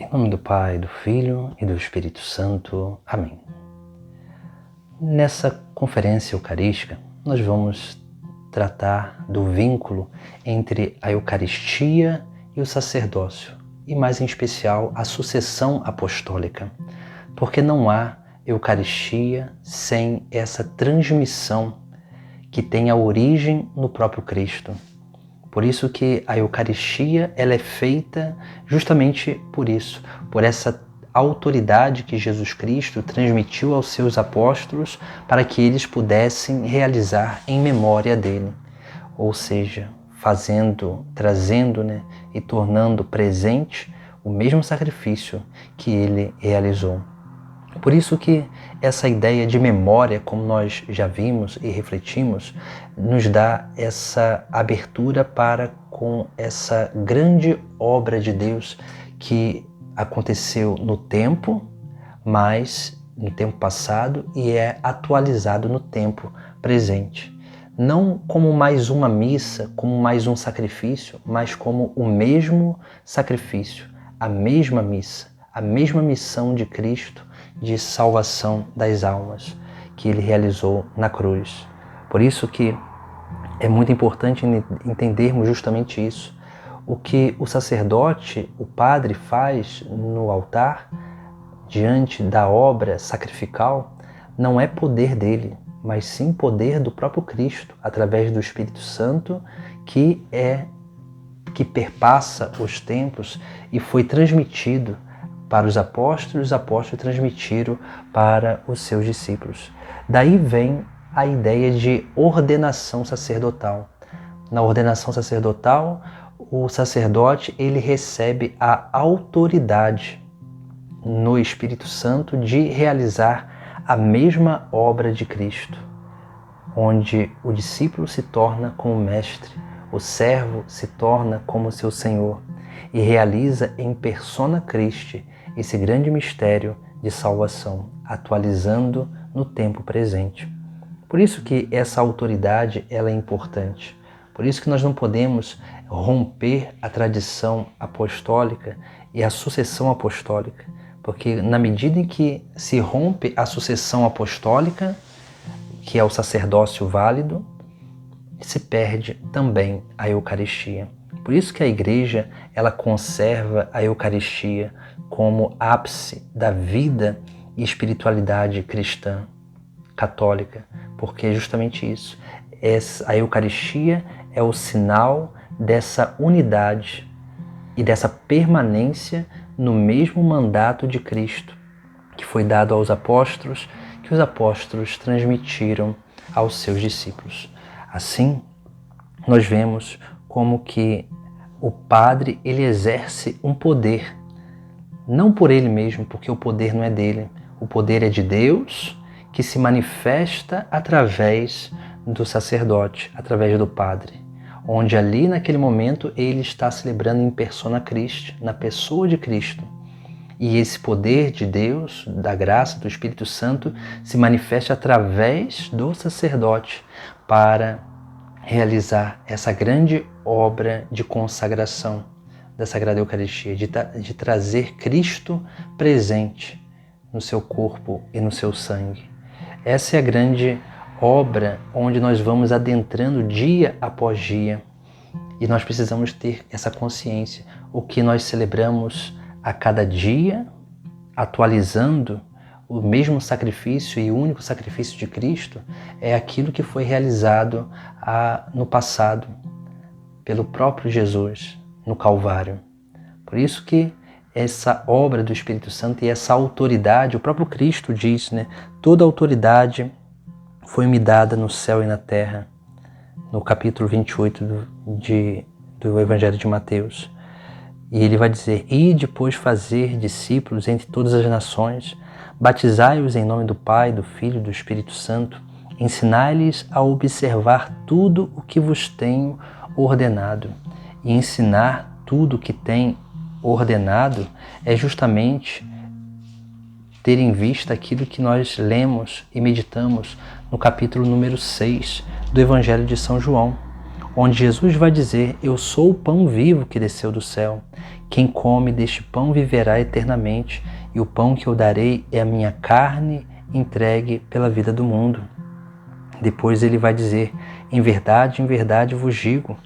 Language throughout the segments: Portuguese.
Em nome do Pai, do Filho e do Espírito Santo. Amém. Nessa conferência eucarística, nós vamos tratar do vínculo entre a Eucaristia e o sacerdócio, e mais em especial a sucessão apostólica, porque não há Eucaristia sem essa transmissão que tem a origem no próprio Cristo. Por isso que a Eucaristia ela é feita justamente por isso, por essa autoridade que Jesus Cristo transmitiu aos seus apóstolos para que eles pudessem realizar em memória dele, ou seja, trazendo e tornando presente o mesmo sacrifício que ele realizou. Por isso que essa ideia de memória, como nós já vimos e refletimos, nos dá essa abertura para com essa grande obra de Deus que aconteceu no tempo, mas no tempo passado e é atualizado no tempo presente. Não como mais uma missa, como mais um sacrifício, mas como o mesmo sacrifício, a mesma missa, a mesma missão de Cristo de salvação das almas que ele realizou na cruz. Por isso que é muito importante entendermos justamente isso. O que o sacerdote, o padre, faz no altar, diante da obra sacrificial, não é poder dele, mas sim poder do próprio Cristo, através do Espírito Santo, que perpassa os tempos e foi transmitido para os apóstolos transmitiram para os seus discípulos. Daí vem a ideia de ordenação sacerdotal. Na ordenação sacerdotal, o sacerdote ele recebe a autoridade no Espírito Santo de realizar a mesma obra de Cristo, onde o discípulo se torna como mestre, o servo se torna como seu Senhor e realiza em persona Christi esse grande mistério de salvação, atualizando no tempo presente. Por isso que essa autoridade ela é importante. Por isso que nós não podemos romper a tradição apostólica e a sucessão apostólica, porque na medida em que se rompe a sucessão apostólica, que é o sacerdócio válido, se perde também a Eucaristia. Por isso que a Igreja ela conserva a Eucaristia como ápice da vida e espiritualidade cristã, católica, porque é justamente isso. A Eucaristia é o sinal dessa unidade e dessa permanência no mesmo mandato de Cristo, que foi dado aos apóstolos, que os apóstolos transmitiram aos seus discípulos. Assim, nós vemos como que o padre ele exerce um poder, não por ele mesmo, porque o poder não é dele, o poder é de Deus, que se manifesta através do sacerdote, através do padre, onde ali naquele momento ele está celebrando em persona Christi, na pessoa de Cristo. E esse poder de Deus, da graça, do Espírito Santo, se manifesta através do sacerdote para realizar essa grande obra de consagração da Sagrada Eucaristia, de trazer Cristo presente no seu corpo e no seu sangue. Essa é a grande obra onde nós vamos adentrando dia após dia e nós precisamos ter essa consciência. O que nós celebramos a cada dia, atualizando o mesmo sacrifício e o único sacrifício de Cristo, é aquilo que foi realizado no passado pelo próprio Jesus no Calvário. Por isso que essa obra do Espírito Santo e essa autoridade, o próprio Cristo diz, toda autoridade foi-me dada no céu e na terra, no capítulo 28 do Evangelho de Mateus. E ele vai dizer, e depois fazer discípulos entre todas as nações, batizai-os em nome do Pai, do Filho e do Espírito Santo, ensinai-lhes a observar tudo o que vos tenho ordenado. E ensinar tudo o que tem ordenado é justamente ter em vista aquilo que nós lemos e meditamos no capítulo número 6 do Evangelho de São João, onde Jesus vai dizer: eu sou o pão vivo que desceu do céu. Quem come deste pão viverá eternamente, e o pão que eu darei é a minha carne entregue pela vida do mundo. Depois ele vai dizer: em verdade vos digo,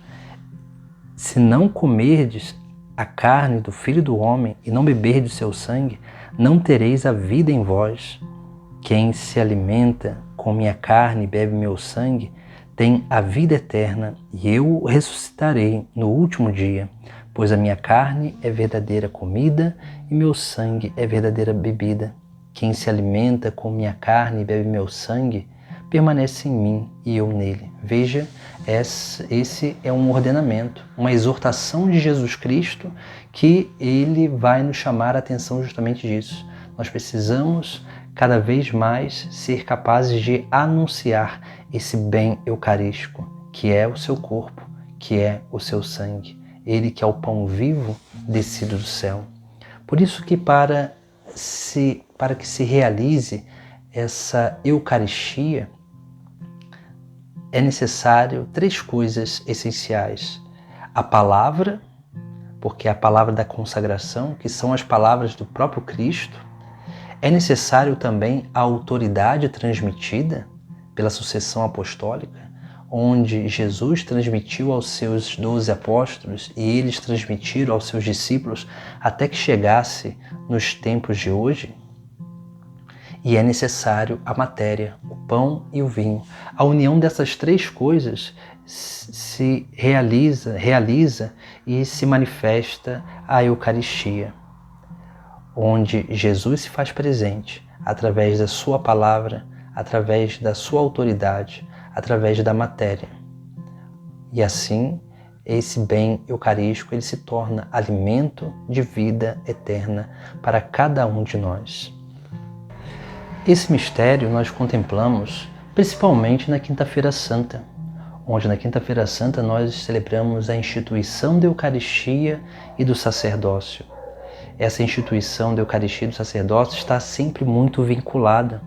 se não comerdes a carne do Filho do Homem e não beberdes seu sangue, não tereis a vida em vós. Quem se alimenta com minha carne e bebe meu sangue tem a vida eterna, e eu o ressuscitarei no último dia, pois a minha carne é verdadeira comida e meu sangue é verdadeira bebida. Quem se alimenta com minha carne e bebe meu sangue permanece em mim e eu nele. Veja, esse é um ordenamento, uma exortação de Jesus Cristo, que ele vai nos chamar a atenção justamente disso. Nós precisamos cada vez mais ser capazes de anunciar esse bem eucarístico, que é o seu corpo, que é o seu sangue. Ele que é o pão vivo descido do céu. Por isso que para que se realize essa Eucaristia, é necessário 3 coisas essenciais. A palavra, porque é a palavra da consagração, que são as palavras do próprio Cristo. É necessário também a autoridade transmitida pela sucessão apostólica, onde Jesus transmitiu aos seus 12 apóstolos e eles transmitiram aos seus discípulos até que chegasse nos tempos de hoje. E é necessário a matéria, o pão e o vinho. A união dessas 3 coisas se realiza e se manifesta a Eucaristia, onde Jesus se faz presente através da sua palavra, através da sua autoridade, através da matéria. E assim, esse bem eucarístico ele se torna alimento de vida eterna para cada um de nós. Esse mistério nós contemplamos principalmente na Quinta-feira Santa, onde na Quinta-feira Santa nós celebramos a instituição da Eucaristia e do sacerdócio. Essa instituição da Eucaristia e do sacerdócio está sempre muito vinculada,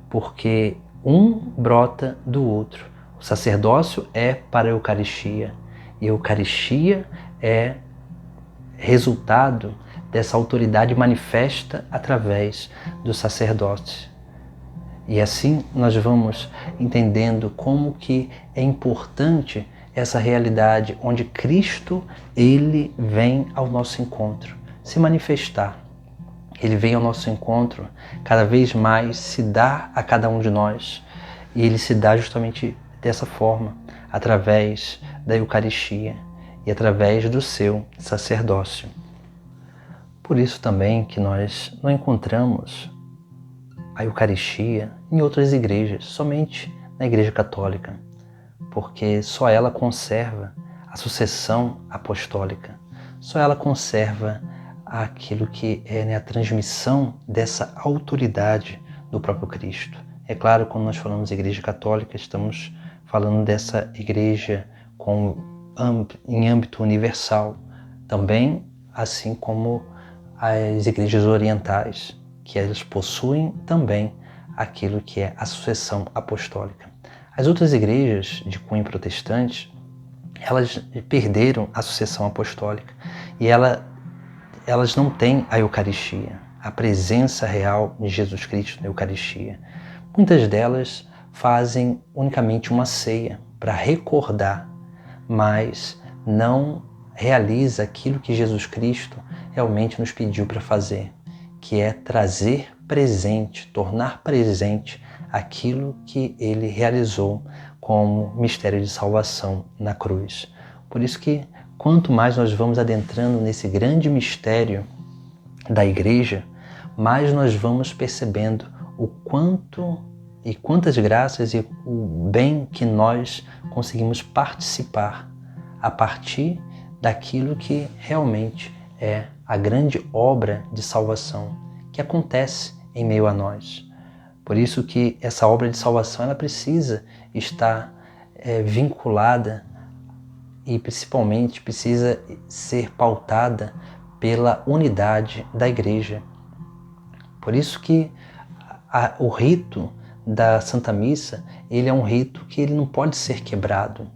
porque um brota do outro. O sacerdócio é para a Eucaristia, e a Eucaristia é resultado dessa autoridade manifesta através do sacerdócio. E assim nós vamos entendendo como que é importante essa realidade onde Cristo, ele vem ao nosso encontro, se manifestar. Ele vem ao nosso encontro, cada vez mais se dá a cada um de nós. E ele se dá justamente dessa forma, através da Eucaristia e através do seu sacerdócio. Por isso também que nós não encontramos a Eucaristia em outras igrejas, somente na Igreja Católica, porque só ela conserva a sucessão apostólica, só ela conserva aquilo que é a transmissão dessa autoridade do próprio Cristo. É claro, quando nós falamos de Igreja Católica, estamos falando dessa igreja em âmbito universal, também assim como as igrejas orientais, que elas possuem também aquilo que é a sucessão apostólica. As outras igrejas de cunho protestante, elas perderam a sucessão apostólica e elas não têm a Eucaristia, a presença real de Jesus Cristo na Eucaristia. Muitas delas fazem unicamente uma ceia para recordar, mas não realiza aquilo que Jesus Cristo realmente nos pediu para fazer, que é trazer presente, tornar presente aquilo que ele realizou como mistério de salvação na cruz. Por isso que quanto mais nós vamos adentrando nesse grande mistério da igreja, mais nós vamos percebendo o quanto e quantas graças e o bem que nós conseguimos participar a partir daquilo que realmente é a grande obra de salvação que acontece em meio a nós. Por isso que essa obra de salvação ela precisa estar vinculada e principalmente precisa ser pautada pela unidade da igreja. Por isso que o rito da Santa Missa, ele é um rito que ele não pode ser quebrado.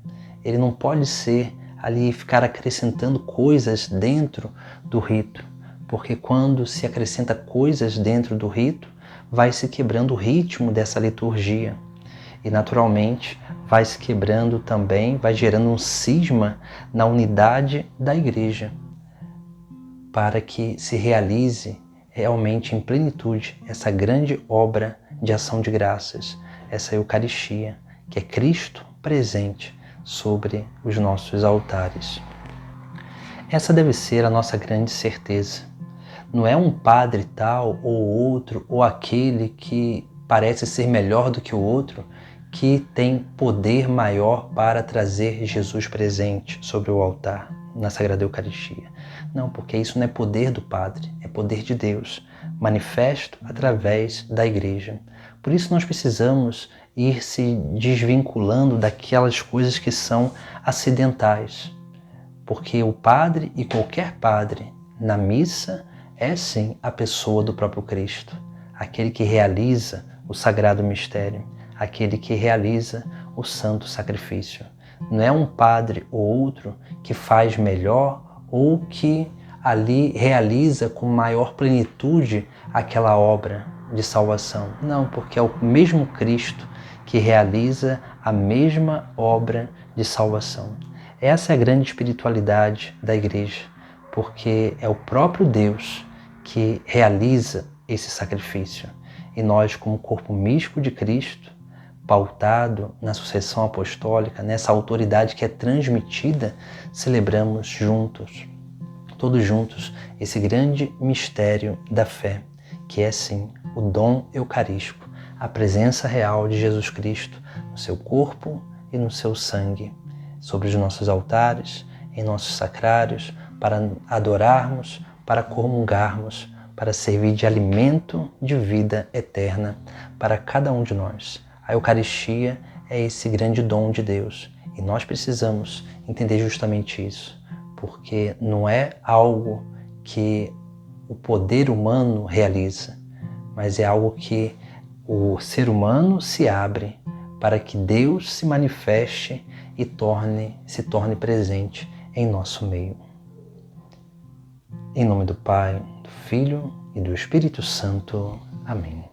Ele não pode ser ali ficar acrescentando coisas dentro do rito, porque quando se acrescenta coisas dentro do rito, vai se quebrando o ritmo dessa liturgia e naturalmente vai se quebrando também, vai gerando um cisma na unidade da igreja, para que se realize realmente em plenitude essa grande obra de ação de graças, essa Eucaristia, que é Cristo presente sobre os nossos altares. Essa deve ser a nossa grande certeza. Não é um padre tal ou outro, ou aquele que parece ser melhor do que o outro, que tem poder maior para trazer Jesus presente sobre o altar, na Sagrada Eucaristia. Não, porque isso não é poder do padre, é poder de Deus, manifesto através da igreja. Por isso nós precisamos ir se desvinculando daquelas coisas que são acidentais, porque o padre e qualquer padre na missa é sim a pessoa do próprio Cristo, aquele que realiza o sagrado mistério, aquele que realiza o santo sacrifício. Não é um padre ou outro que faz melhor ou que ali realiza com maior plenitude aquela obra de salvação. Não, porque é o mesmo Cristo que realiza a mesma obra de salvação. Essa é a grande espiritualidade da igreja, porque é o próprio Deus que realiza esse sacrifício. E nós, como corpo místico de Cristo, pautado na sucessão apostólica, nessa autoridade que é transmitida, celebramos juntos, todos juntos, esse grande mistério da fé, que é sim o dom eucarístico, a presença real de Jesus Cristo no seu corpo e no seu sangue, sobre os nossos altares, em nossos sacrários, para adorarmos, para comungarmos, para servir de alimento de vida eterna para cada um de nós. A Eucaristia é esse grande dom de Deus e nós precisamos entender justamente isso, porque não é algo que o poder humano realiza, mas é algo que o ser humano se abre para que Deus se manifeste e se torne presente em nosso meio. Em nome do Pai, do Filho e do Espírito Santo. Amém.